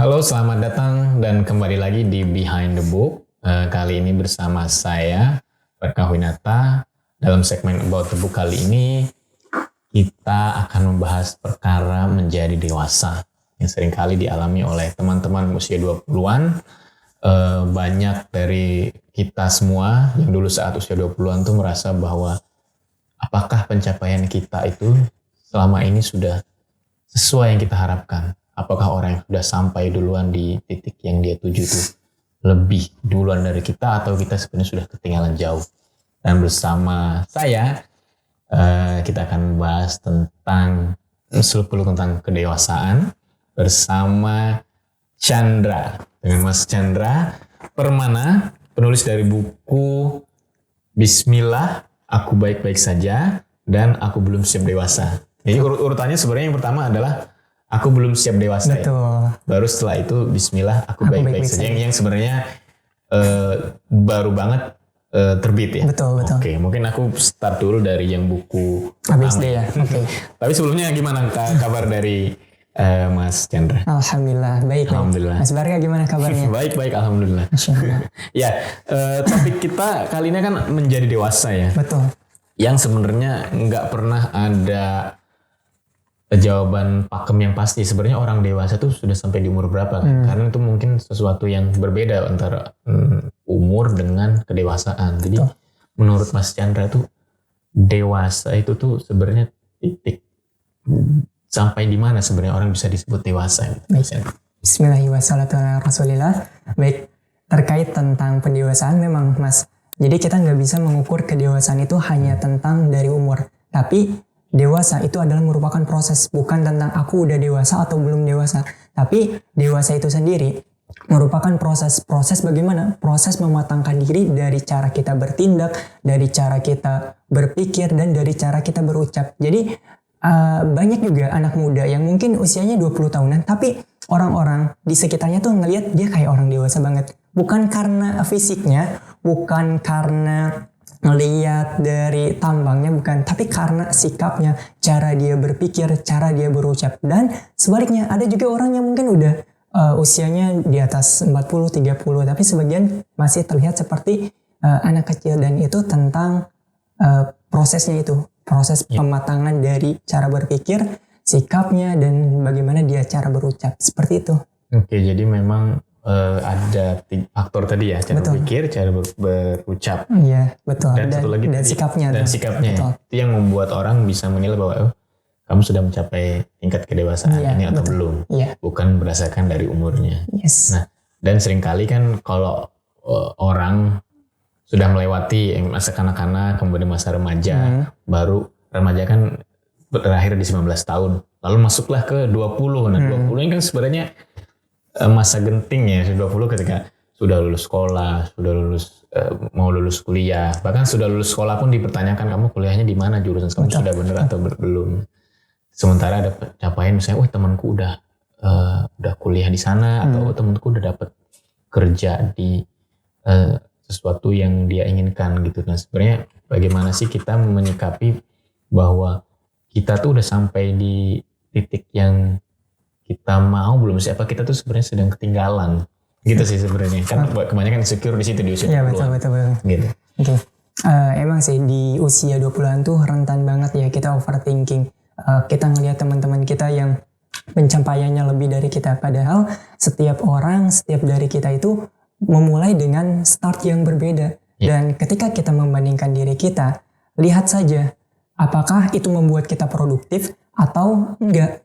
Halo, selamat datang dan kembali lagi di Behind the Book. Kali ini bersama saya, Berkah Winata. Dalam segmen About the Book kali ini, kita akan membahas perkara menjadi dewasa yang seringkali dialami oleh teman-teman usia 20-an. Banyak dari kita semua yang dulu saat usia 20-an tuh merasa bahwa apakah pencapaian kita itu selama ini sudah sesuai yang kita harapkan. Apakah orang yang sudah sampai duluan di titik yang dia tuju itu lebih duluan dari kita atau kita sebenarnya sudah ketinggalan jauh. Dan bersama saya kita akan membahas tentang seluk-beluk tentang kedewasaan bersama Chandra. Dengan Mas Chandra Permana, penulis dari buku Bismillah, Aku Baik-Baik Saja dan Aku Belum Siap Dewasa. Jadi urutannya sebenarnya yang pertama adalah Aku Belum Siap Dewasa. Betul. Ya. Baru setelah itu Bismillah, Aku Baik-Baik Saja. Yang sebenarnya baru banget terbit ya. Betul. Oke, mungkin aku start dulu dari yang buku ABCD ya. Oke. Tapi sebelumnya gimana kabar dari Mas Chandra? Alhamdulillah baik. Alhamdulillah. Mas Barga gimana kabarnya? Baik, alhamdulillah. Ya, topik kita kali ini kan menjadi dewasa ya. Betul. Yang sebenarnya nggak pernah ada jawaban pakem yang pasti. Sebenarnya orang dewasa tuh sudah sampai di umur berapa kan? Karena itu mungkin sesuatu yang berbeda antara umur dengan kedewasaan. Jadi menurut Mas Chandra tuh dewasa itu tuh sebenarnya titik sampai di mana sebenarnya orang bisa disebut dewasa? Baik. Bismillahirrahmanirrahim. Baik, terkait tentang pendewasaan memang Mas. Jadi kita nggak bisa mengukur kedewasaan itu hanya tentang dari umur. Tapi dewasa itu adalah merupakan proses, bukan tentang aku udah dewasa atau belum dewasa. Tapi dewasa itu sendiri merupakan proses bagaimana? Proses mematangkan diri dari cara kita bertindak, dari cara kita berpikir, dan dari cara kita berucap. Jadi banyak juga anak muda yang mungkin usianya 20 tahunan, tapi orang-orang di sekitarnya tuh ngelihat dia kayak orang dewasa banget. Bukan karena fisiknya, bukan karena ngelihat dari tampangnya, bukan, tapi karena sikapnya, cara dia berpikir, cara dia berucap. Dan sebaliknya ada juga orang yang mungkin udah usianya di atas 40-30 tapi sebagian masih terlihat seperti anak kecil, dan itu tentang prosesnya itu, proses pematangan dari cara berpikir, sikapnya, dan bagaimana dia cara berucap, seperti itu. Oke, jadi memang ada faktor tadi ya, cara berpikir, cara berucap. Iya, betul. Dan satu lagi dan tadi, sikapnya. Dan sikapnya. Itu yang membuat orang bisa menilai bahwa kamu sudah mencapai tingkat kedewasaan ini atau belum. Bukan berdasarkan dari umurnya. Yes. Nah, dan seringkali kan kalau orang sudah melewati masa kanak-kanak, kemudian masa remaja, baru remaja kan berakhir di 19 tahun. Lalu masuklah ke 20. Nah, 20 ini kan sebenarnya masa genting ya, 20 ketika sudah lulus sekolah, sudah lulus mau lulus kuliah, bahkan sudah lulus sekolah pun dipertanyakan kamu kuliahnya di mana, jurusan kamu sudah benar atau belum. Sementara ada capaian misalnya, temanku udah kuliah di sana, atau temanku udah dapat kerja di sesuatu yang dia inginkan gitu. Nah, sebenarnya bagaimana sih kita menyikapi bahwa kita tuh udah sampai di titik yang kita mau belum siapa, kita tuh sebenarnya sedang ketinggalan gitu sih sebenarnya, karena kebanyakan insecure di situ di usia 20-an. Betul. Gitu. Oke. Emang sih di usia 20-an tuh rentan banget ya kita overthinking. Kita ngelihat teman-teman kita yang pencapaiannya lebih dari kita, padahal setiap orang, setiap dari kita itu memulai dengan start yang berbeda. Dan ketika kita membandingkan diri kita, lihat saja apakah itu membuat kita produktif atau enggak.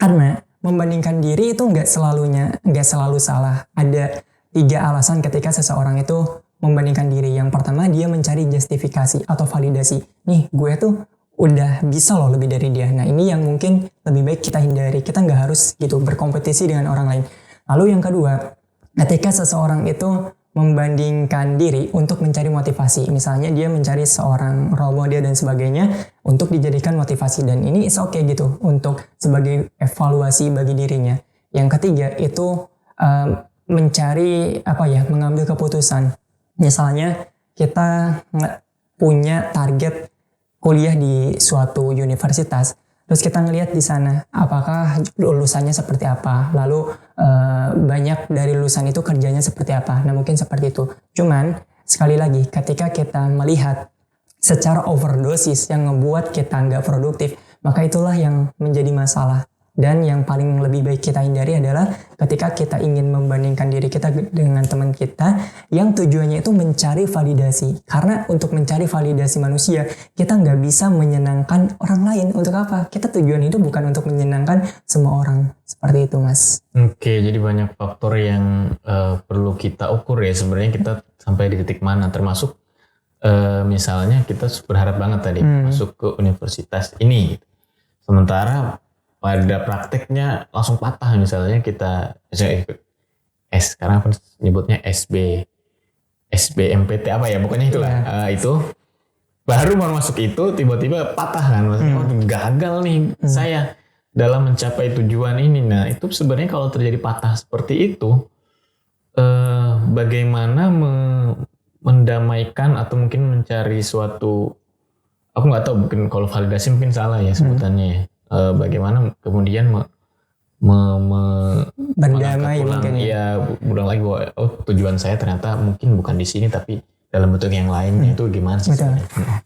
Karena membandingkan diri itu nggak selalu salah. Ada 3 alasan ketika seseorang itu membandingkan diri. Yang pertama, dia mencari justifikasi atau validasi. Nih, gue tuh udah bisa loh lebih dari dia. Nah, ini yang mungkin lebih baik kita hindari. Kita nggak harus gitu berkompetisi dengan orang lain. Lalu yang kedua, ketika seseorang itu membandingkan diri untuk mencari motivasi. Misalnya dia mencari seorang role model dan sebagainya untuk dijadikan motivasi, dan ini is okay gitu untuk sebagai evaluasi bagi dirinya. Yang ketiga itu mencari mengambil keputusan. Misalnya kita punya target kuliah di suatu universitas, Terus kita ngelihat di sana apakah lulusannya seperti apa, lalu banyak dari lulusan itu kerjanya seperti apa. Nah mungkin seperti itu. Cuman sekali lagi ketika kita melihat secara overdosis yang ngebuat kita nggak produktif, maka itulah yang menjadi masalah. Dan yang paling lebih baik kita hindari adalah ketika kita ingin membandingkan diri kita dengan teman kita yang tujuannya itu mencari validasi. Karena untuk mencari validasi manusia, kita nggak bisa menyenangkan orang lain. Untuk apa? Kita tujuan hidup bukan untuk menyenangkan semua orang. Seperti itu, Mas. Oke, jadi banyak faktor yang perlu kita ukur ya. Sebenarnya kita sampai di titik mana, termasuk misalnya kita berharap banget tadi masuk ke universitas ini. Sementara pada prakteknya langsung patah, misalnya kita sekarang apa nyebutnya SBMPT apa ya, pokoknya itulah. Itu baru masuk itu tiba-tiba patah kan, maksudnya gagal nih saya dalam mencapai tujuan ini. Nah itu sebenarnya kalau terjadi patah seperti itu, bagaimana mendamaikan atau mungkin mencari suatu, aku nggak tahu, mungkin kalau validasi mungkin salah ya sebutannya ya. Bagaimana kemudian berdamai mungkin ya, ulang lagi bahwa tujuan saya ternyata mungkin bukan di sini tapi dalam bentuk yang lainnya. Itu gimana sih? Betul.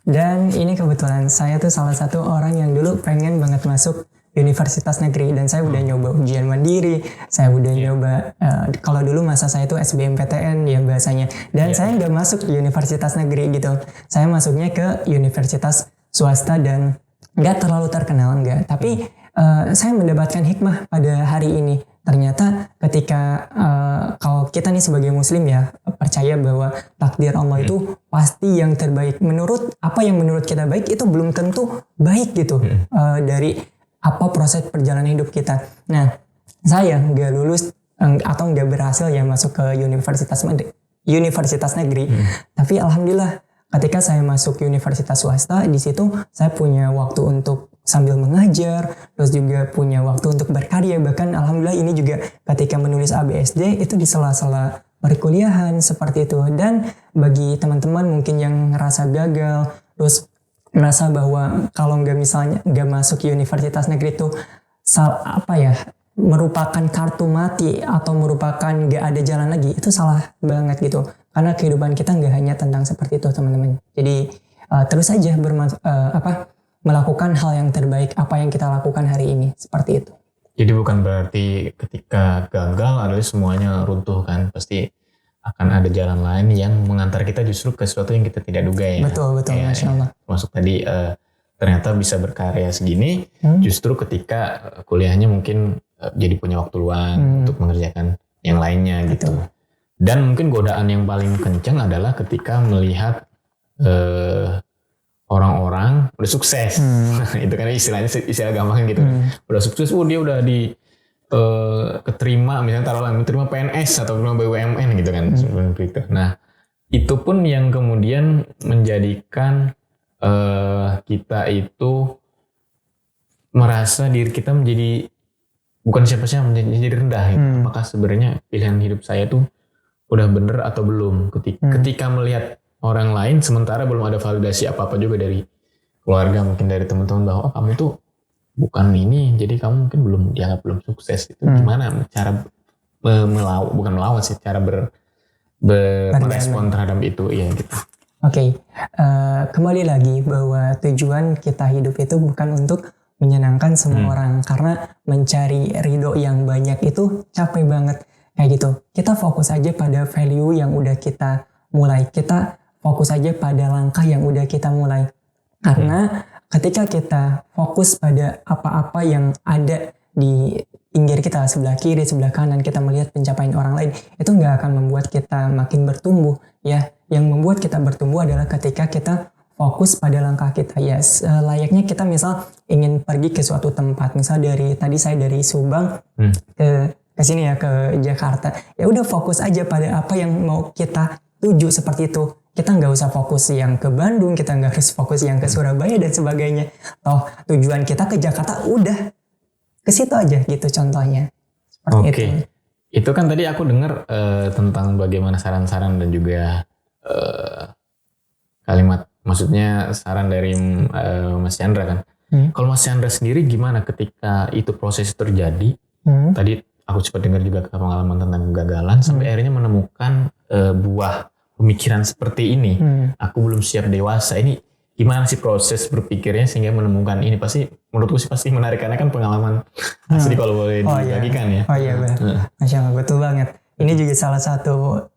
Dan ini kebetulan saya tuh salah satu orang yang dulu pengen banget masuk universitas negeri, dan saya udah nyoba ujian mandiri, saya udah nyoba kalau dulu masa saya itu SBMPTN ya bahasanya, dan saya nggak masuk di universitas negeri gitu, saya masuknya ke universitas swasta dan nggak terlalu terkenal, enggak. Tapi saya mendapatkan hikmah pada hari ini. Ternyata ketika kalau kita nih sebagai muslim ya, percaya bahwa takdir Allah itu pasti yang terbaik. Menurut apa yang menurut kita baik itu belum tentu baik gitu. Dari apa proses perjalanan hidup kita. Nah, saya nggak lulus atau nggak berhasil ya masuk ke universitas negeri. Tapi alhamdulillah, ketika saya masuk universitas swasta, di situ saya punya waktu untuk sambil mengajar, terus juga punya waktu untuk berkarya. Bahkan alhamdulillah ini juga ketika menulis ABSD itu di sela-sela perkuliahan seperti itu. Dan bagi teman-teman mungkin yang ngerasa gagal, terus merasa bahwa kalau nggak masuk universitas negeri itu merupakan kartu mati atau merupakan nggak ada jalan lagi, itu salah banget gitu. Karena kehidupan kita nggak hanya tentang seperti itu, teman-teman. Jadi terus saja melakukan hal yang terbaik apa yang kita lakukan hari ini, seperti itu. Jadi bukan berarti ketika gagal adalah semuanya runtuh kan, pasti akan ada jalan lain yang mengantar kita justru ke sesuatu yang kita tidak duga ya. Betul, ya, Masya Allah. Termasuk tadi ternyata bisa berkarya segini, justru ketika kuliahnya mungkin jadi punya waktu luang untuk mengerjakan yang lainnya gitu. Dan mungkin godaan yang paling kencang adalah ketika melihat orang-orang udah sukses. Itu kan istilah gampang gitu. Udah sukses, dia udah keterima, misalnya taruhlah terima PNS atau terima BUMN gitu kan. Nah, itu pun yang kemudian menjadikan kita itu merasa diri kita menjadi bukan siapa-siapa, menjadi rendah gitu. Apakah sebenarnya pilihan hidup saya tuh udah bener atau belum? Ketika melihat orang lain sementara belum ada validasi apa-apa juga dari keluarga, mungkin dari teman-teman bahwa kamu tuh bukan ini, jadi kamu mungkin dianggap belum sukses. Itu gimana cara melawan sih, cara merespon terhadap itu ya gitu. Oke. Kembali lagi bahwa tujuan kita hidup itu bukan untuk menyenangkan semua orang, karena mencari ridho yang banyak itu capek banget kayak gitu. Kita fokus aja pada value yang udah kita mulai, kita fokus aja pada langkah yang udah kita mulai. Karena ketika kita fokus pada apa-apa yang ada di pinggir kita, sebelah kiri, sebelah kanan, kita melihat pencapaian orang lain, itu nggak akan membuat kita makin bertumbuh ya. Yang membuat kita bertumbuh adalah ketika kita fokus pada langkah kita. Ya, layaknya kita misal ingin pergi ke suatu tempat, misal saya dari Subang ke sini ya, ke Jakarta. Ya udah, fokus aja pada apa yang mau kita tuju seperti itu. Kita nggak usah fokus yang ke Bandung, kita nggak harus fokus yang ke Surabaya dan sebagainya. Toh tujuan kita ke Jakarta, udah ke situ aja gitu contohnya. Seperti itu. Itu kan tadi aku dengar tentang bagaimana saran-saran dan juga kalimat, maksudnya saran dari Mas Chandra kan. Kalau Mas Chandra sendiri gimana ketika itu proses terjadi? Tadi aku sempat dengar juga pengalaman tentang kegagalan sampai akhirnya menemukan buah pemikiran seperti ini. Aku belum siap dewasa. Ini gimana sih proses berpikirnya sehingga menemukan ini? Pasti menurutku sih pasti menarik karena kan pengalaman asli kalau boleh dibagikan ya. Oh iya benar. Masya Allah, betul banget. Ini juga salah satu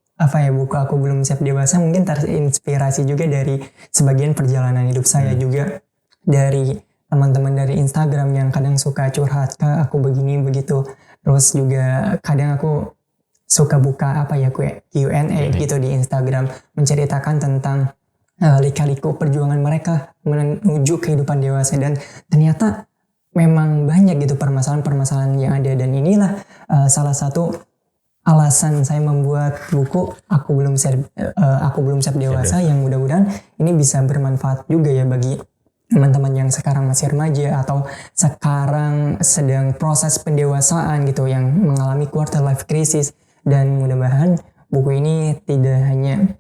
buku Aku Belum Siap Dewasa mungkin terinspirasi juga dari sebagian perjalanan hidup saya juga, dari teman-teman dari Instagram yang kadang suka curhat, Kak aku begini begitu. Terus juga kadang aku suka buka Q&A gitu di Instagram, menceritakan tentang lika-liku perjuangan mereka menuju kehidupan dewasa, dan ternyata memang banyak gitu permasalahan-permasalahan yang ada, dan inilah salah satu alasan saya membuat buku Aku Belum Siap Dewasa yang mudah-mudahan ini bisa bermanfaat juga ya bagi teman-teman yang sekarang masih remaja atau sekarang sedang proses pendewasaan gitu yang mengalami quarter life crisis. Dan mudah-mudahan buku ini tidak hanya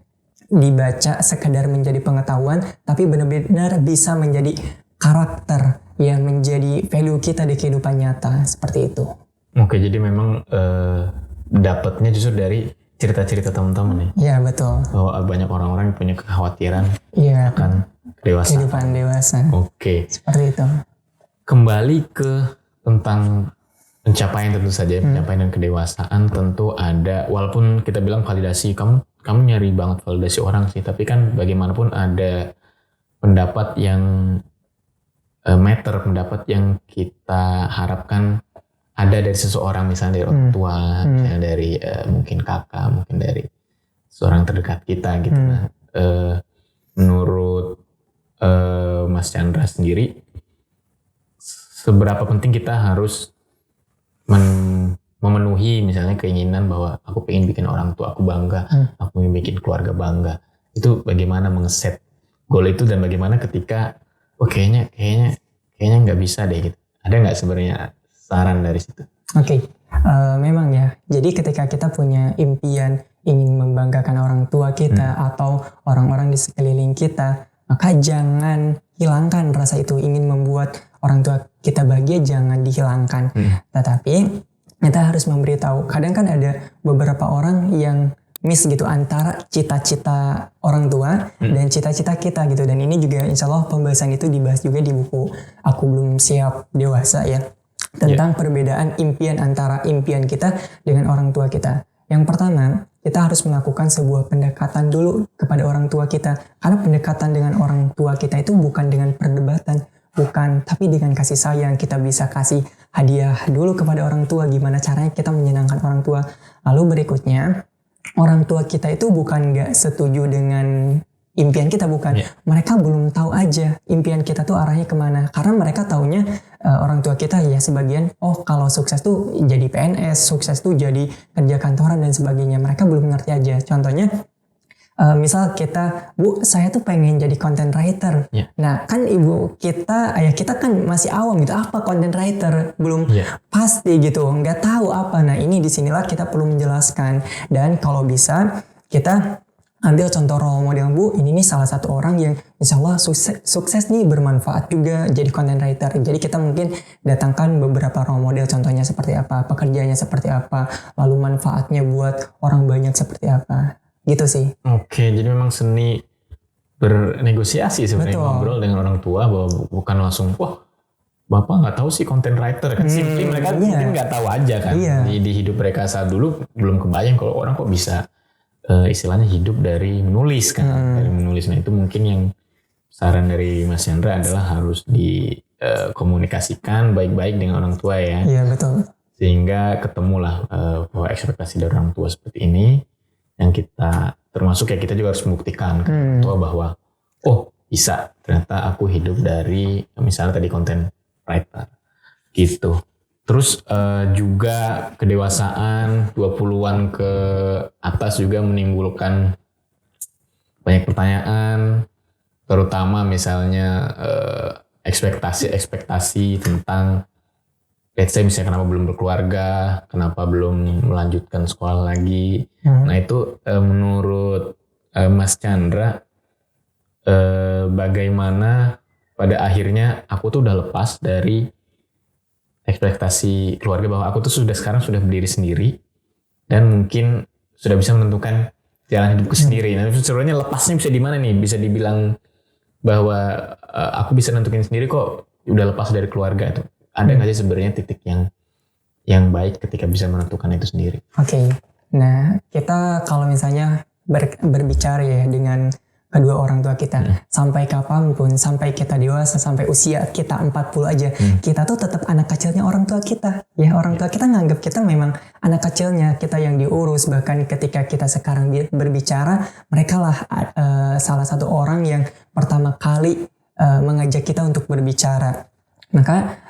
dibaca sekedar menjadi pengetahuan, tapi benar-benar bisa menjadi karakter yang menjadi value kita di kehidupan nyata, seperti itu. Oke, jadi memang dapatnya justru dari cerita-cerita teman-teman nih. Iya betul. Bahwa banyak orang-orang yang punya kekhawatiran akan kehidupan dewasa. Oke. Seperti itu. Kembali ke tentang pencapaian, tentu saja pencapaian dan kedewasaan tentu ada, walaupun kita bilang validasi, kamu nyari banget validasi orang sih, tapi kan bagaimanapun ada pendapat yang pendapat yang kita harapkan ada dari seseorang, misalnya dari orang tua, misalnya dari mungkin kakak, mungkin dari seorang terdekat kita gitu. Nah, menurut Mas Chandra sendiri, seberapa penting kita harus memenuhi misalnya keinginan bahwa aku pengen bikin orang tua aku bangga, aku pengen bikin keluarga bangga. Itu bagaimana mengeset goal itu, dan bagaimana ketika kayaknya nggak bisa deh gitu. Ada nggak sebenarnya saran dari situ? Oke. Memang ya. Jadi ketika kita punya impian ingin membanggakan orang tua kita atau orang-orang di sekeliling kita, maka jangan hilangkan rasa itu. Ingin membuat orang tua kita bahagia jangan dihilangkan. Tetapi kita harus memberitahu. Kadang kan ada beberapa orang yang miss gitu antara cita-cita orang tua dan cita-cita kita gitu. Dan ini juga insya Allah pembahasan itu dibahas juga di buku Aku Belum Siap Dewasa ya. Tentang perbedaan impian antara impian kita dengan orang tua kita. Yang pertama, kita harus melakukan sebuah pendekatan dulu kepada orang tua kita. Karena pendekatan dengan orang tua kita itu bukan dengan perdebatan, tapi dengan kasih sayang. Kita bisa kasih hadiah dulu kepada orang tua, gimana caranya kita menyenangkan orang tua. Lalu berikutnya, orang tua kita itu bukan gak setuju dengan impian kita, bukan. Mereka belum tahu aja impian kita tuh arahnya kemana. Karena mereka taunya orang tua kita ya sebagian, kalau sukses tuh jadi PNS, sukses tuh jadi kerja kantoran dan sebagainya. Mereka belum ngerti aja. Contohnya, misal kita, Bu, saya tuh pengen jadi content writer. Nah, kan ibu kita, ayah kita kan masih awam gitu, apa content writer? Belum pasti gitu, nggak tahu apa. Nah, ini disinilah kita perlu menjelaskan. Dan kalau bisa, kita ambil contoh role model, Bu, ini nih salah satu orang yang insya Allah sukses nih, bermanfaat juga jadi content writer. Jadi kita mungkin datangkan beberapa role model, contohnya seperti apa, pekerjaannya seperti apa, lalu manfaatnya buat orang banyak seperti apa. Gitu sih. Oke, jadi memang seni bernegosiasi sebenarnya. Betul. Ngobrol dengan orang tua bahwa bukan langsung, wah Bapak nggak tahu sih content writer kan. Simply mereka mungkin nggak tahu aja kan. Di hidup mereka saat dulu belum kebayang kalau orang kok bisa istilahnya hidup dari menulis kan. Dari menulis. Nah itu mungkin yang saran dari Mas Chandra adalah harus dikomunikasikan baik-baik dengan orang tua ya. Iya betul. Sehingga ketemulah bahwa ekspektasi dari orang tua seperti ini, yang kita termasuk ya kita juga harus membuktikan ke orang tua bahwa bisa, ternyata aku hidup dari misalnya tadi content writer gitu. Terus juga kedewasaan 20-an ke atas juga menimbulkan banyak pertanyaan, terutama misalnya ekspektasi tentang let's say misalnya kenapa belum berkeluarga, kenapa belum melanjutkan sekolah lagi. Nah itu menurut Mas Chandra bagaimana pada akhirnya aku tuh udah lepas dari ekspektasi keluarga bahwa aku tuh sekarang sudah berdiri sendiri dan mungkin sudah bisa menentukan jalan hidupku sendiri. Nah, sebenarnya lepasnya bisa di mana nih? Bisa dibilang bahwa aku bisa nentuin sendiri kok, udah lepas dari keluarga itu. Ada nggak sih sebenarnya titik yang baik ketika bisa menentukan itu sendiri? Oke. Nah, kita kalau misalnya berbicara ya dengan kedua orang tua kita, sampai kapanpun, sampai kita dewasa, sampai usia kita 40 aja, kita tuh tetap anak kecilnya orang tua kita. Ya, orang tua kita nganggap kita memang anak kecilnya, kita yang diurus. Bahkan ketika kita sekarang berbicara, mereka lah salah satu orang yang pertama kali mengajak kita untuk berbicara. Maka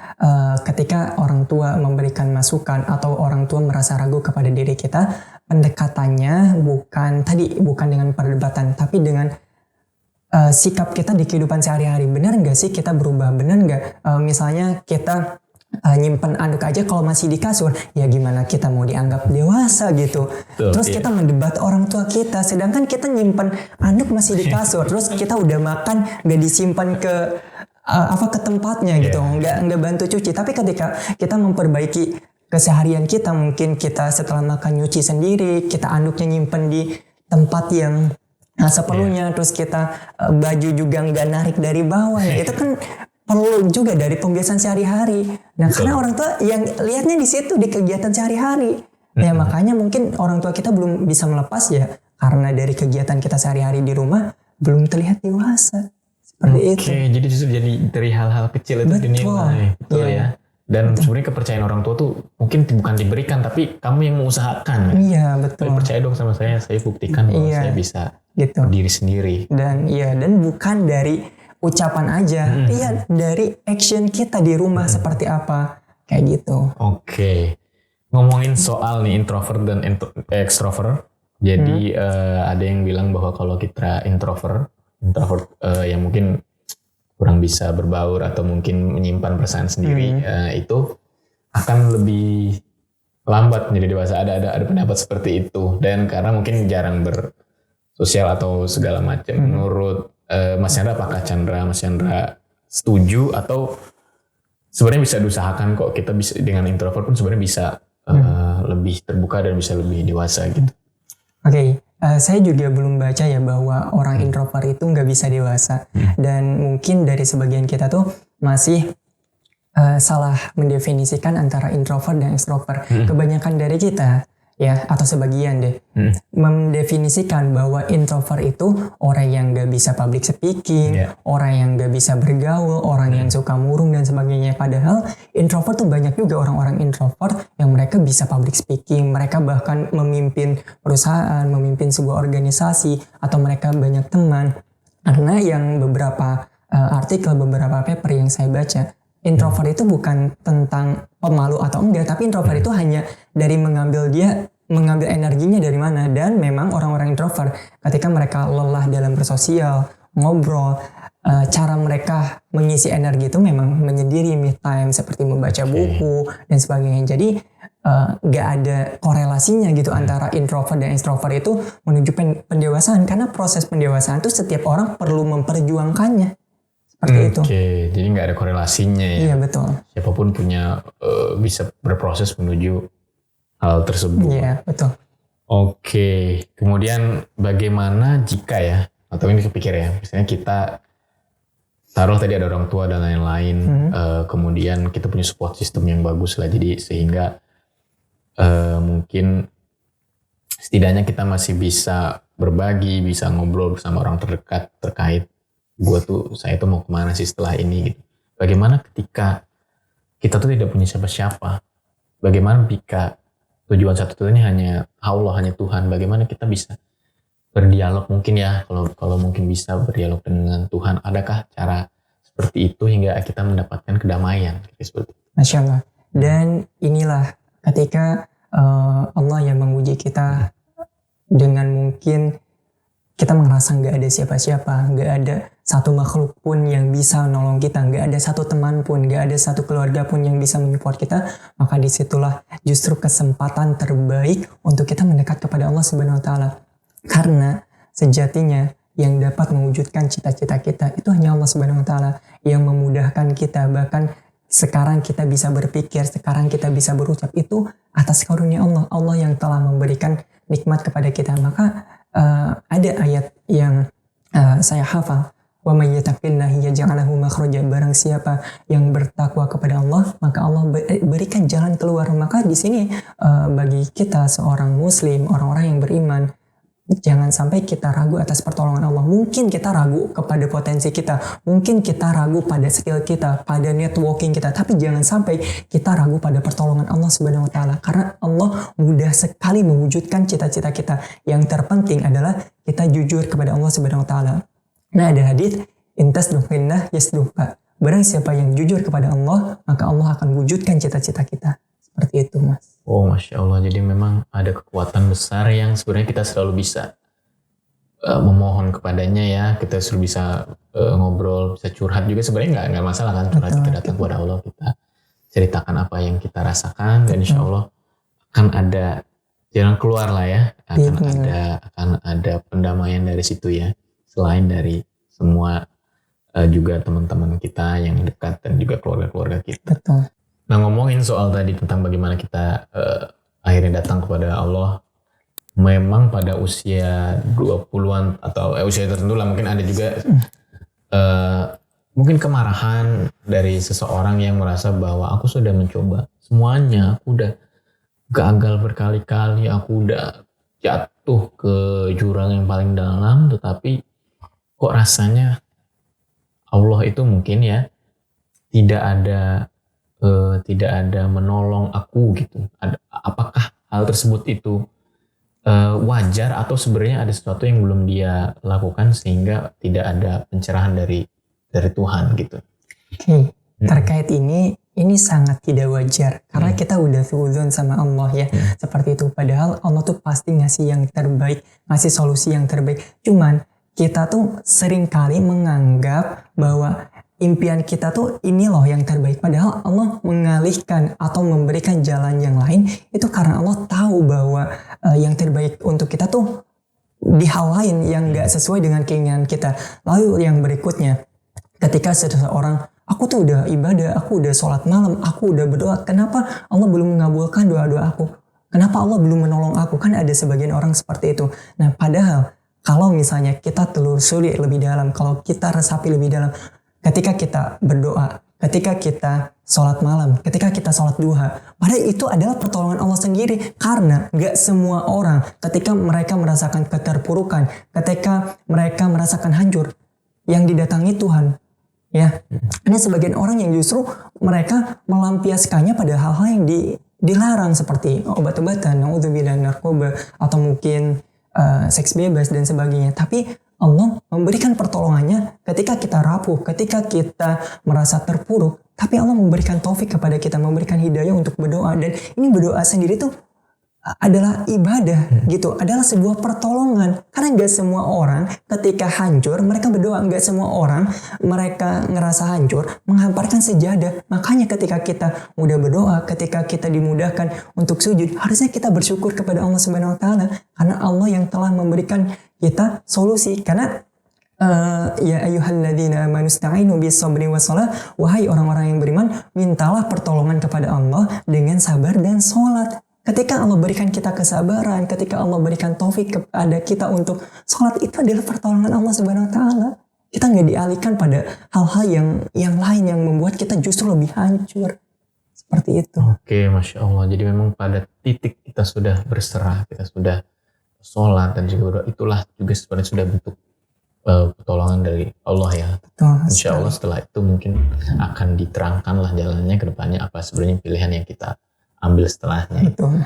ketika orang tua memberikan masukan atau orang tua merasa ragu kepada diri kita, pendekatannya bukan dengan perdebatan, tapi dengan sikap kita di kehidupan sehari-hari. Benar nggak sih kita berubah? Benar nggak misalnya kita nyimpen anduk aja kalau masih di kasur, ya gimana kita mau dianggap dewasa gitu. Terus kita mendebat orang tua kita, sedangkan kita nyimpen anduk masih di kasur, terus kita udah makan nggak disimpan ke ke tempatnya gitu, nggak bantu cuci. Tapi ketika kita memperbaiki keseharian kita, mungkin kita setelah makan nyuci sendiri, kita anduknya nyimpen di tempat yang sepenuhnya, terus kita baju juga nggak narik dari bawah, ya itu kan perlu juga dari pembiasaan sehari-hari. Nah, karena orang tua yang lihatnya di situ, di kegiatan sehari-hari, ya makanya mungkin orang tua kita belum bisa melepas ya, karena dari kegiatan kita sehari-hari di rumah belum terlihat dewasa. Seperti itu. Oke, jadi justru jadi dari hal-hal kecil itu dinilai, betul ya. Dan sebenarnya kepercayaan orang tua tuh mungkin bukan diberikan, tapi kamu yang mengusahakan. Iya, betul. Percaya dong sama saya buktikan bahwa saya bisa gitu. Berdiri sendiri. Dan bukan dari ucapan aja, dari action kita di rumah seperti apa, kayak gitu. Oke. Ngomongin soal nih introvert dan extrovert. Jadi ada yang bilang bahwa kalau kita introvert yang mungkin kurang bisa berbaur atau mungkin menyimpan perasaan sendiri, itu akan lebih lambat menjadi dewasa. Ada pendapat seperti itu, dan karena mungkin jarang bersosial atau segala macam. Menurut Mas Chandra, apakah Mas Chandra setuju atau sebenarnya bisa diusahakan kok kita bisa dengan introvert pun sebenarnya bisa lebih terbuka dan bisa lebih dewasa gitu? Oke. Saya juga belum baca ya bahwa orang introvert itu nggak bisa dewasa. Dan mungkin dari sebagian kita tuh masih salah mendefinisikan antara introvert dan extrovert. Kebanyakan dari kita ya, atau sebagian deh, mendefinisikan bahwa introvert itu orang yang nggak bisa public speaking, orang yang nggak bisa bergaul, orang yang suka murung dan sebagainya. Padahal introvert tuh banyak juga orang-orang introvert yang mereka bisa public speaking, mereka bahkan memimpin perusahaan, memimpin sebuah organisasi, atau mereka banyak teman. Karena yang beberapa artikel, beberapa paper yang saya baca, introvert itu bukan tentang pemalu atau enggak, tapi introvert itu hanya dari mengambil energinya dari mana. Dan memang orang-orang introvert ketika mereka lelah dalam bersosial, ngobrol, cara mereka mengisi energi itu memang menyendiri, me time, seperti membaca buku dan sebagainya. Jadi gak ada korelasinya gitu antara introvert dan extrovert itu menuju pendewasaan, karena proses pendewasaan itu setiap orang perlu memperjuangkannya. Oke, jadi nggak ada korelasinya ya. Iya, betul. Siapapun punya bisa berproses menuju hal tersebut. Iya, betul. Oke, kemudian bagaimana jika ya, atau ini kepikir ya, misalnya kita taruh tadi ada orang tua dan lain-lain, kemudian kita punya support system yang bagus lah, jadi sehingga mungkin setidaknya kita masih bisa berbagi, bisa ngobrol bersama orang terdekat terkait saya tuh mau kemana sih setelah ini gitu. Bagaimana ketika kita tuh tidak punya siapa-siapa? Bagaimana jika tujuan satu-satunya hanya Allah, hanya Tuhan? Bagaimana kita bisa berdialog mungkin ya, kalau mungkin bisa berdialog dengan Tuhan? Adakah cara seperti itu hingga kita mendapatkan kedamaian? Seperti itu. Masya Allah. Dan inilah ketika Allah yang menguji kita dengan mungkin kita merasa nggak ada siapa-siapa, nggak ada satu makhluk pun yang bisa nolong kita, nggak ada satu teman pun, nggak ada satu keluarga pun yang bisa menyupport kita, maka disitulah justru kesempatan terbaik untuk kita mendekat kepada Allah Subhanahu Wa Taala. Karena sejatinya yang dapat mewujudkan cita-cita kita. Itu hanya Allah Subhanahu wa taala yang memudahkan kita. Bahkan sekarang kita bisa berpikir, sekarang kita bisa berucap, itu atas karunia Allah. Allah yang telah memberikan nikmat kepada kita. Maka ada ayat yang saya hafal, wa may yattaqillaha yaj'al lahu makhraja. Barang siapa yang bertakwa kepada Allah, maka Allah berikan jalan keluar. Maka di sini bagi kita seorang muslim, orang-orang yang beriman, jangan sampai kita ragu atas pertolongan Allah. Mungkin kita ragu kepada potensi kita, mungkin kita ragu pada skill kita, pada networking kita, tapi jangan sampai kita ragu pada pertolongan Allah Subhanahu wa taala, karena Allah mudah sekali mewujudkan cita-cita kita. Yang terpenting adalah kita jujur kepada Allah Subhanahu wa taala. Nah, ada hadis, intasduqillah yasduqa. Barang siapa yang jujur kepada Allah, maka Allah akan wujudkan cita-cita kita. Seperti itu, Mas. Oh, Masya Allah. Jadi memang ada kekuatan besar yang sebenarnya kita selalu bisa memohon kepadanya ya. Kita selalu bisa ngobrol, bisa curhat juga. Sebenarnya nggak masalah kan curhat. Kita datang kepada Allah, kita ceritakan apa yang kita rasakan. Dan insya Allah akan ada jalan keluar lah ya. Akan ada pendamaian dari situ ya. Selain dari semua juga teman-teman kita yang dekat dan juga keluarga-keluarga kita. Betul. Nah, ngomongin soal tadi tentang bagaimana kita akhirnya datang kepada Allah, memang pada usia 20-an atau usia tertentu lah, mungkin ada juga mungkin kemarahan dari seseorang yang merasa bahwa aku sudah mencoba semuanya, aku udah gagal berkali-kali, aku udah jatuh ke jurang yang paling dalam, tetapi kok rasanya Allah itu mungkin ya tidak ada menolong aku gitu. Apakah hal tersebut itu wajar atau sebenarnya ada sesuatu yang belum dia lakukan sehingga tidak ada pencerahan dari Tuhan gitu? Oke. Terkait ini sangat tidak wajar karena kita udah suudzon sama Allah ya. Seperti itu. Padahal Allah tuh pasti ngasih yang terbaik, ngasih solusi yang terbaik. Cuman kita tuh seringkali menganggap bahwa impian kita tuh ini loh yang terbaik. Padahal Allah mengalihkan atau memberikan jalan yang lain itu karena Allah tahu bahwa yang terbaik untuk kita tuh di hal lain yang gak sesuai dengan keinginan kita. Lalu yang berikutnya, ketika seseorang, aku tuh udah ibadah, aku udah sholat malam, aku udah berdoa, kenapa Allah belum mengabulkan doa-doa aku? Kenapa Allah belum menolong aku? Kan ada sebagian orang seperti itu. Nah, padahal kalau misalnya kita telusuri lebih dalam, kalau kita resapi lebih dalam, ketika kita berdoa, ketika kita sholat malam, ketika kita sholat duha, padahal itu adalah pertolongan Allah sendiri. Karena gak semua orang ketika mereka merasakan keterpurukan, ketika mereka merasakan hancur, yang didatangi Tuhan. Ya, ada sebagian orang yang justru mereka melampiaskannya pada hal-hal yang dilarang seperti obat-obatan, naudzubillah, narkoba, atau mungkin seks bebas dan sebagainya. Tapi Allah memberikan pertolongannya ketika kita rapuh, ketika kita merasa terpuruk. Tapi Allah memberikan taufik kepada kita, memberikan hidayah untuk berdoa. Dan ini berdoa sendiri tuh adalah ibadah gitu, adalah sebuah pertolongan. Karena gak semua orang ketika hancur, mereka berdoa. Gak semua orang mereka ngerasa hancur, menghamparkan sejadah. Makanya ketika kita mudah berdoa, ketika kita dimudahkan untuk sujud, harusnya kita bersyukur kepada Allah Subhanahu wa taala. Karena Allah yang telah memberikan kita solusi. Karena ya ayyuhalladzina amanu ista'inu bis-sabri was-shalah, wahai orang-orang yang beriman, mintalah pertolongan kepada Allah dengan sabar dan sholat. Ketika Allah berikan kita kesabaran, ketika Allah berikan taufik kepada kita untuk sholat, itu adalah pertolongan Allah Subhanahu wa taala. Kita nggak dialihkan pada hal-hal yang lain yang membuat kita justru lebih hancur. Seperti itu. Oke, Masya Allah. Jadi memang pada titik kita sudah berserah, kita sudah sholat dan juga berdoa, itulah juga sebenarnya sudah bentuk pertolongan dari Allah ya. Betul, Insya Allah setelah itu mungkin akan diterangkanlah jalannya ke depannya, apa sebenarnya pilihan yang kita ambil setelahnya. Betul.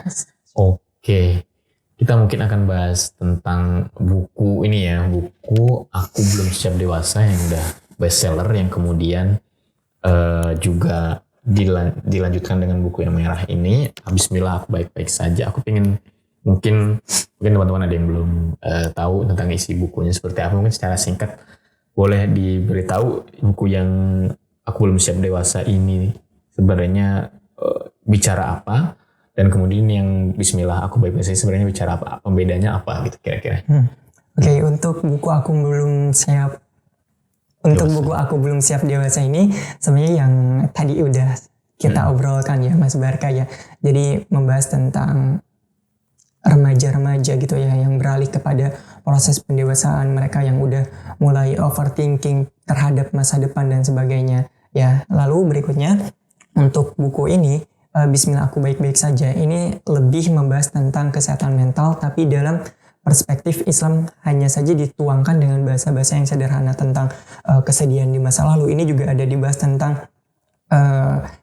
Oke, kita mungkin akan bahas tentang buku ini ya, buku Aku Belum Siap Dewasa yang udah bestseller, yang kemudian juga dilanjutkan dengan buku yang merah ini, Bismillah Aku Baik-Baik Saja. Aku pengen mungkin teman-teman ada yang belum tahu tentang isi bukunya seperti apa, mungkin secara singkat boleh diberitahu buku yang Aku Belum Siap Dewasa ini sebenarnya bicara apa, dan kemudian yang Bismillah Aku Baik-Baik Saja sebenarnya bicara apa, pembedanya apa gitu kira-kira. Oke, untuk buku aku belum siap. Untuk buku aku belum siap dewasa ini sebenarnya yang tadi udah kita obrolkan ya Mas Barka ya. Jadi membahas tentang remaja-remaja gitu ya yang beralih kepada proses pendewasaan, mereka yang udah mulai overthinking terhadap masa depan dan sebagainya. Ya, lalu berikutnya untuk buku ini Bismillah Aku Baik-Baik Saja ini lebih membahas tentang kesehatan mental tapi dalam perspektif Islam hanya saja dituangkan dengan bahasa-bahasa yang sederhana tentang kesedihan di masa lalu. Ini juga ada dibahas tentang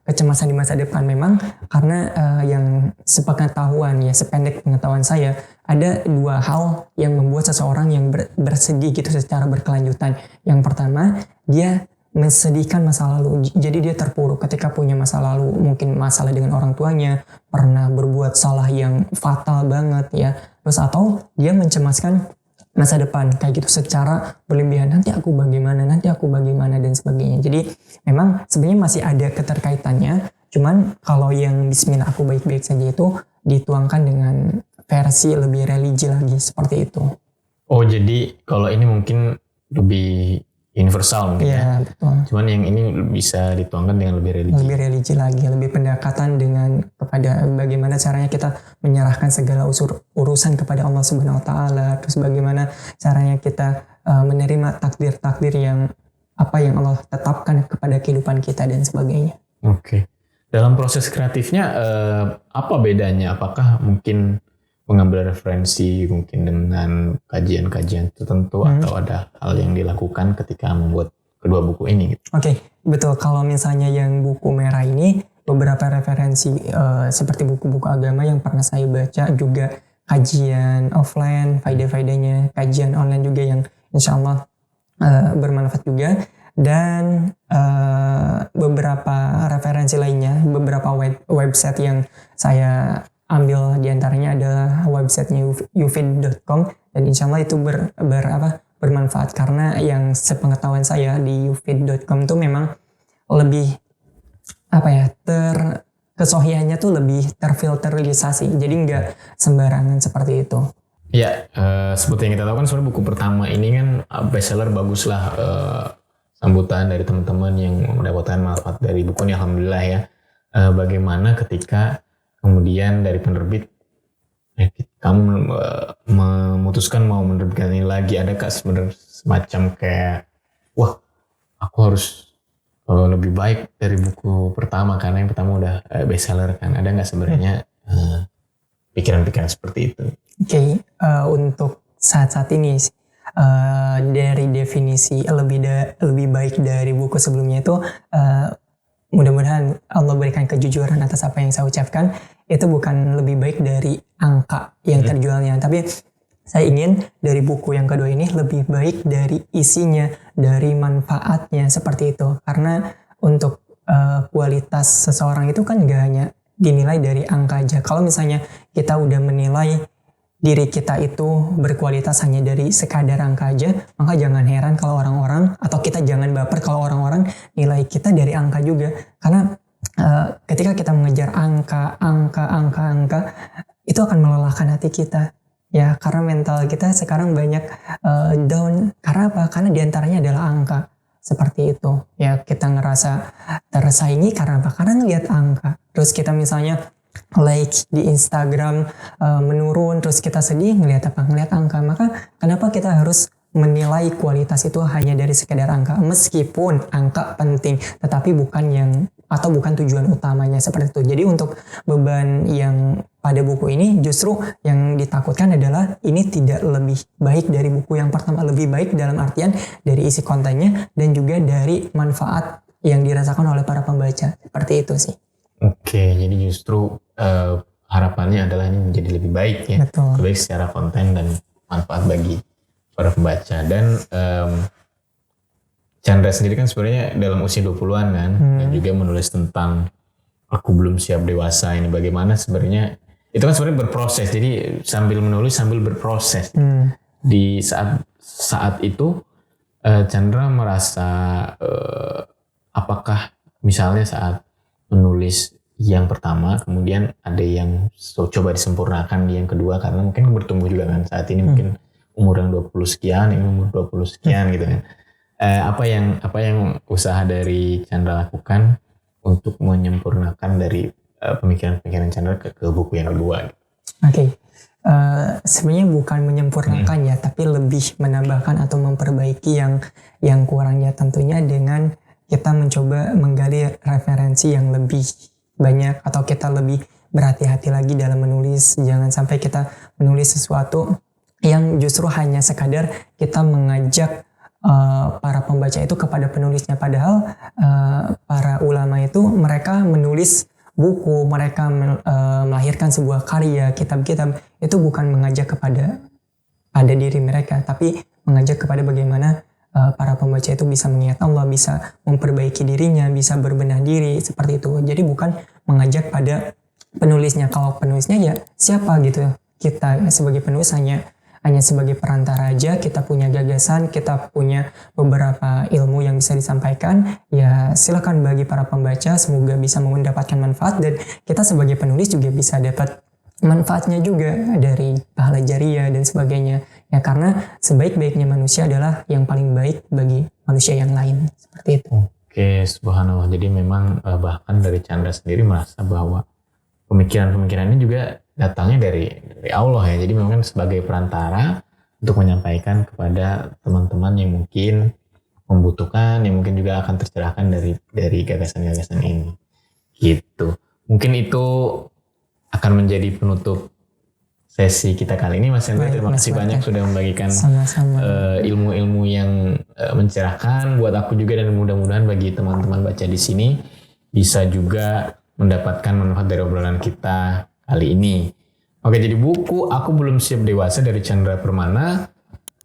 kecemasan di masa depan memang karena yang sepengetahuan ya sependek pengetahuan saya ada dua hal yang membuat seseorang yang bersedih gitu secara berkelanjutan. Yang pertama dia mensedihkan masa lalu, jadi dia terpuruk ketika punya masa lalu, mungkin masalah dengan orang tuanya, pernah berbuat salah yang fatal banget ya, terus atau dia mencemaskan masa depan kayak gitu secara berlebihan, nanti aku bagaimana dan sebagainya. Jadi memang sebenarnya masih ada keterkaitannya, cuman kalau yang Bismillah Aku Baik-Baik Saja itu dituangkan dengan versi lebih religi lagi seperti itu. Oh jadi kalau ini mungkin lebih universal mungkin ya. Betul. Cuman yang ini bisa dituangkan dengan lebih religi. Lebih religi lagi, lebih pendekatan dengan kepada bagaimana caranya kita menyerahkan segala urusan kepada Allah Subhanahu Wa Taala. Terus bagaimana caranya kita menerima takdir-takdir yang apa yang Allah tetapkan kepada kehidupan kita dan sebagainya. Oke. Dalam proses kreatifnya apa bedanya? Apakah mungkin mengambil referensi mungkin dengan kajian-kajian tertentu atau ada hal yang dilakukan ketika membuat kedua buku ini gitu? Oke, betul. Kalau misalnya yang buku merah ini beberapa referensi seperti buku-buku agama yang pernah saya baca, juga kajian offline, faedah-faedahnya, kajian online juga yang insya Allah bermanfaat juga, dan beberapa referensi lainnya, beberapa website yang saya ambil diantaranya adalah websitenya ufid.com dan insya Allah itu bermanfaat karena yang sepengetahuan saya di ufid.com itu memang lebih kesohiannya tuh lebih terfilterisasi, jadi nggak sembarangan seperti itu. Ya, seperti yang kita tahu kan sebenarnya buku pertama ini kan bestseller, bagus lah sambutan dari teman-teman yang mendapatkan manfaat dari buku ini, alhamdulillah ya. Bagaimana ketika kemudian dari penerbit kamu memutuskan mau menerbitkan ini lagi, adakah sebenarnya semacam kayak wah aku harus lebih baik dari buku pertama karena yang pertama udah bestseller kan, ada nggak sebenarnya pikiran-pikiran seperti itu? Oke, untuk saat-saat ini dari definisi lebih baik dari buku sebelumnya itu mudah-mudahan Allah berikan kejujuran atas apa yang saya ucapkan. Itu bukan lebih baik dari angka yang terjualnya, tapi saya ingin dari buku yang kedua ini lebih baik dari isinya, dari manfaatnya seperti itu. Karena untuk kualitas seseorang itu kan gak hanya dinilai dari angka aja. Kalau misalnya kita udah menilai diri kita itu berkualitas hanya dari sekadar angka aja, maka jangan heran kalau orang-orang, atau kita jangan baper kalau orang-orang nilai kita dari angka juga. Karena ketika kita mengejar angka, itu akan melelahkan hati kita. Ya, karena mental kita sekarang banyak down. Karena apa? Karena diantaranya adalah angka. Seperti itu. Ya, kita ngerasa tersaingi karena apa? Karena ngelihat angka. Terus kita misalnya like di Instagram menurun, terus kita sedih ngelihat apa? Ngelihat angka. Maka kenapa kita harus menilai kualitas itu hanya dari sekedar angka? Meskipun angka penting, tetapi bukan tujuan utamanya seperti itu. Jadi untuk beban yang pada buku ini justru yang ditakutkan adalah ini tidak lebih baik dari buku yang pertama. Lebih baik dalam artian dari isi kontennya dan juga dari manfaat yang dirasakan oleh para pembaca. Seperti itu sih. Oke, jadi justru harapannya adalah ini menjadi lebih baik ya. Betul. Baik secara konten dan manfaat bagi para pembaca. Dan Chandra sendiri kan sebenarnya dalam usia 20-an kan, dan juga menulis tentang aku belum siap dewasa ini, bagaimana sebenarnya itu kan sebenarnya berproses, jadi sambil menulis sambil berproses. Di saat itu Chandra merasa apakah misalnya saat menulis yang pertama kemudian ada yang coba disempurnakan di yang kedua, karena mungkin bertumbuh juga kan saat ini, mungkin umur yang 20 sekian, ini umur 20 sekian gitu kan. Apa yang usaha dari Chandra lakukan untuk menyempurnakan dari pemikiran-pemikiran Chandra ke buku yang kedua? Oke. Sebenarnya bukan menyempurnakan ya, tapi lebih menambahkan atau memperbaiki yang kurang ya, tentunya dengan kita mencoba menggali referensi yang lebih banyak, atau kita lebih berhati-hati lagi dalam menulis. Jangan sampai kita menulis sesuatu yang justru hanya sekadar kita mengajak para pembaca itu kepada penulisnya, padahal para ulama itu mereka menulis buku, mereka melahirkan sebuah karya, kitab-kitab, itu bukan mengajak kepada diri mereka, tapi mengajak kepada bagaimana para pembaca itu bisa mengingat Allah, bisa memperbaiki dirinya, bisa berbenah diri, seperti itu. Jadi bukan mengajak pada penulisnya. Kalau penulisnya ya siapa gitu, kita sebagai penulis hanya sebagai perantara aja. Kita punya gagasan, kita punya beberapa ilmu yang bisa disampaikan, ya silakan bagi para pembaca, semoga bisa mendapatkan manfaat, dan kita sebagai penulis juga bisa dapat manfaatnya juga dari pahala jariah dan sebagainya ya, karena sebaik-baiknya manusia adalah yang paling baik bagi manusia yang lain, seperti itu. Oke, subhanallah. Jadi memang bahkan dari Chandra sendiri merasa bahwa pemikiran-pemikiran ini juga datangnya dari Allah ya. Jadi memang sebagai perantara untuk menyampaikan kepada teman-teman yang mungkin membutuhkan, yang mungkin juga akan tercerahkan dari gagasan-gagasan ini. Gitu. Mungkin itu akan menjadi penutup sesi kita kali ini, Mas Hendra. Terima kasih banyak sudah membagikan ilmu-ilmu yang mencerahkan buat aku juga, dan mudah-mudahan bagi teman-teman baca di sini bisa juga mendapatkan manfaat dari obrolan kita kali ini. Oke, jadi buku Aku Belum Siap Dewasa dari Chandra Permana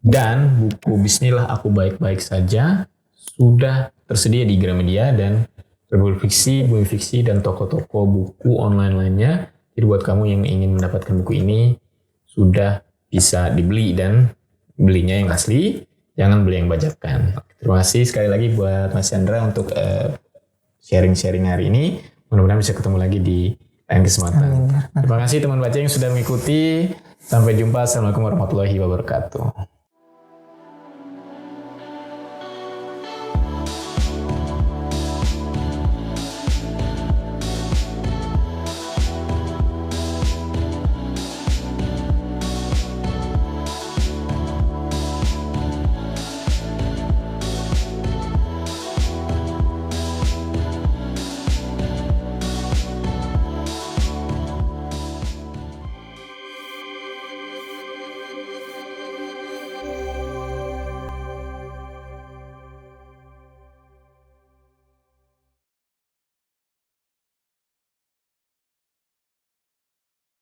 dan buku Bismillah Aku Baik-Baik Saja sudah tersedia di Gramedia dan Rebel Fiksi, Bumi Fiksi, dan toko-toko buku online lainnya. Jadi buat kamu yang ingin mendapatkan buku ini sudah bisa dibeli, dan belinya yang asli, jangan beli yang bajakan. Terima kasih sekali lagi buat Mas Chandra untuk sharing-sharing hari ini. Mudah-mudahan bisa ketemu lagi di lain kesempatan. Terima kasih teman baca yang sudah mengikuti. Sampai jumpa. Assalamualaikum warahmatullahi wabarakatuh.